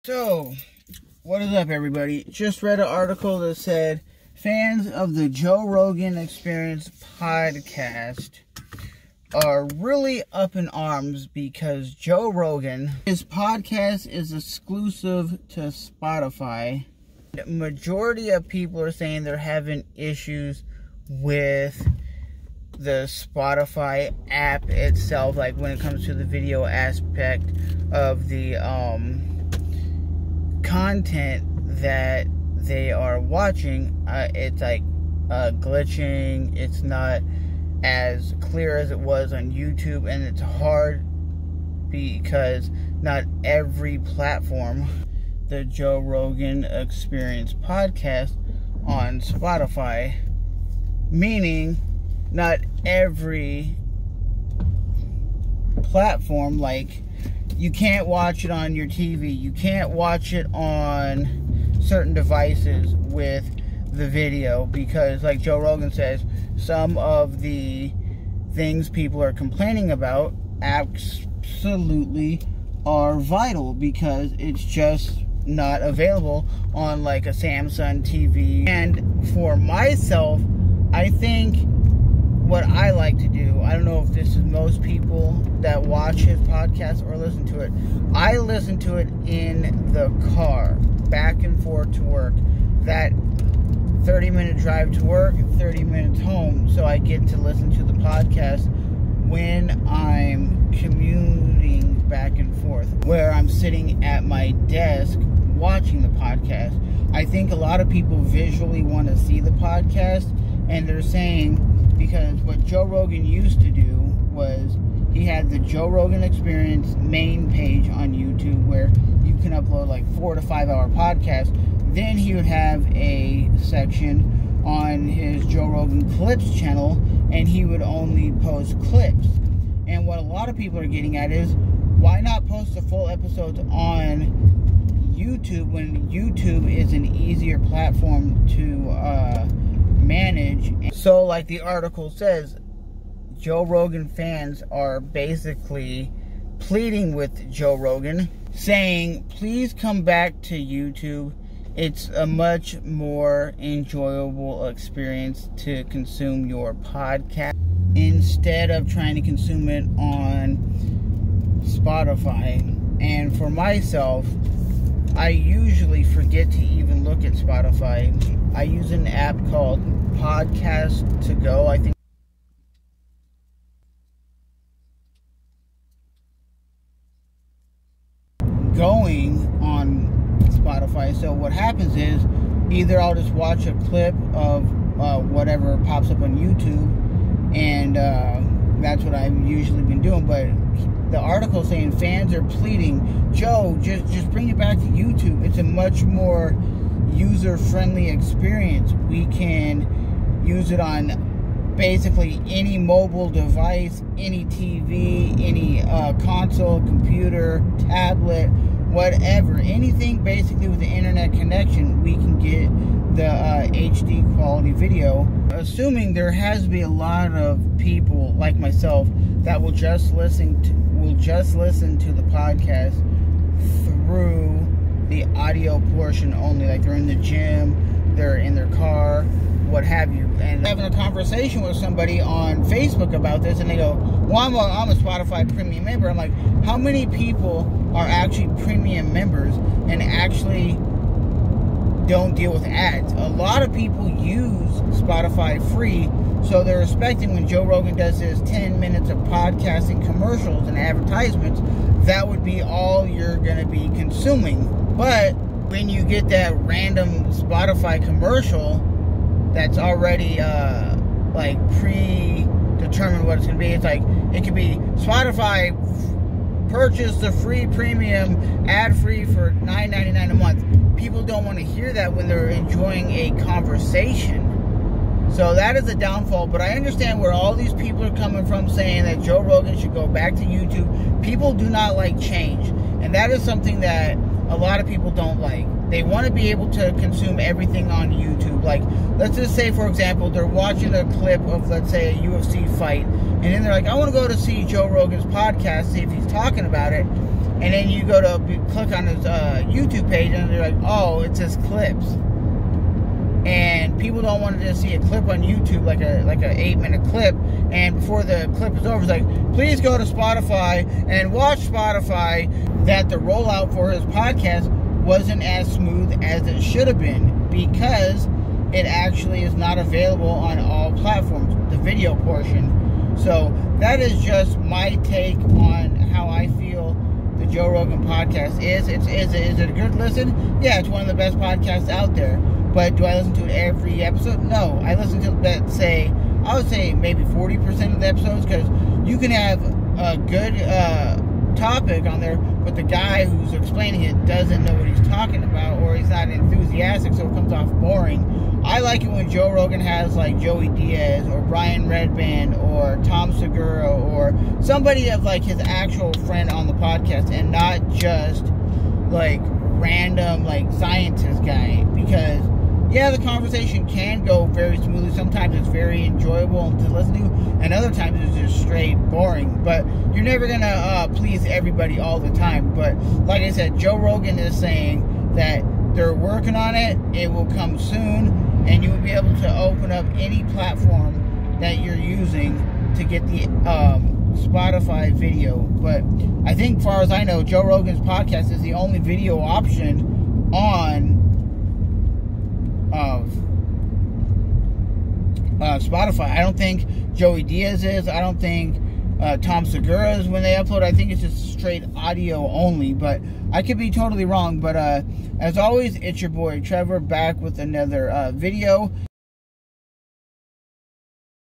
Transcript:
So, what is up, everybody? Just read an article that said fans of the Joe Rogan Experience podcast are really up in arms because Joe Rogan, his podcast is exclusive to Spotify. The majority of people are saying they're having issues with the Spotify app itself, like when it comes to the video aspect of the content that they are watching. It's like glitching. It's not as clear as it was on YouTube, and it's hard because not every platform, the Joe Rogan Experience podcast on Spotify, meaning not every platform, like you can't watch it on your TV, you can't watch it on certain devices with the video, because like Joe Rogan says, some of the things people are complaining about absolutely are vital because it's just not available on like a Samsung TV. And for myself, I think what I like to do, I don't know if this is most people that watch his podcast or listen to it, I listen to it in the car, back and forth to work. That 30-minute drive to work, 30 minutes home, so I get to listen to the podcast when I'm commuting back and forth, where I'm sitting at my desk watching the podcast. I think a lot of people visually want to see the podcast, and they're saying, because what Joe Rogan used to do was he had the Joe Rogan Experience main page on YouTube where you can upload like 4 to 5 hour podcasts. Then he would have a section on his Joe Rogan Clips channel, and he would only post clips. And what a lot of people are getting at is, why not post the full episodes on YouTube when YouTube is an easier platform to manage? So like the article says, Joe Rogan fans are basically pleading with Joe Rogan, saying, please come back to YouTube. It's a much more enjoyable experience to consume your podcast instead of trying to consume it on Spotify. And for myself, I usually forget to even look at Spotify. I use an app called Podcast to Go, I think. Going on Spotify. So what happens is, either I'll just watch a clip of whatever pops up on YouTube, and that's what I've usually been doing. But the article saying fans are pleading, Joe, just bring it back to YouTube. It's a much more user-friendly experience. We can use it on basically any mobile device, any TV, any console, computer, tablet, whatever. Anything basically with the internet connection, we can get the HD quality video. Assuming there has to be a lot of people like myself that will just listen to the podcast through the audio portion only, like they're in the gym, they're in their car, what have you, and having a conversation with somebody on Facebook about this, and they go, well, I'm a Spotify premium member. I'm like, how many people are actually premium members and actually don't deal with ads? A lot of people use Spotify free, so they're expecting when Joe Rogan does his 10 minutes of podcasting commercials and advertisements, that would be all you're going to be consuming. But when you get that random Spotify commercial that's already like predetermined what it's going to be, it's like, it could be Spotify purchase the free premium ad-free for $9.99 a month. People don't want to hear that when they're enjoying a conversation. So that is a downfall. But I understand where all these people are coming from, saying that Joe Rogan should go back to YouTube. People do not like change, and that is something that a lot of people don't like. They want to be able to consume everything on YouTube. Like, let's just say, for example, they're watching a clip of, let's say, a UFC fight, and then they're like, I want to go to see Joe Rogan's podcast, see if he's talking about it. and then you go to click on his YouTube page, and they're like, oh, it says clips. And people don't want to just see a clip on YouTube, like a 8-minute clip, and before the clip is over, it's like, please go to Spotify and watch Spotify. That the rollout for his podcast wasn't as smooth as it should have been, because it actually is not available on all platforms, the video portion. So that is just my take on how I feel the Joe Rogan podcast is. Is it a good listen? Yeah, it's one of the best podcasts out there. But do I listen to it every episode? No. I listen to, I would say maybe 40% of the episodes, because you can have a good topic on there, but the guy who's explaining it doesn't know what he's talking about, or he's not enthusiastic, so it comes off boring. I like it when Joe Rogan has like Joey Diaz or Brian Redband or Tom Segura or somebody of like his actual friend on the podcast, and not just like random like scientist guy. Because yeah, the conversation can go very smoothly. Sometimes it's very enjoyable to listen to, and other times it's just straight boring. But you're never gonna please everybody all the time. But like I said, Joe Rogan is saying that they're working on it. It will come soon, and you will be able to open up any platform that you're using to get the Spotify video. But I think, far as I know, Joe Rogan's podcast is the only video option on Spotify. I don't think Joey Diaz is. I don't think Tom Segura is when they upload. I think it's just straight audio only, but I could be totally wrong. But as always, it's your boy Trevor, back with another video.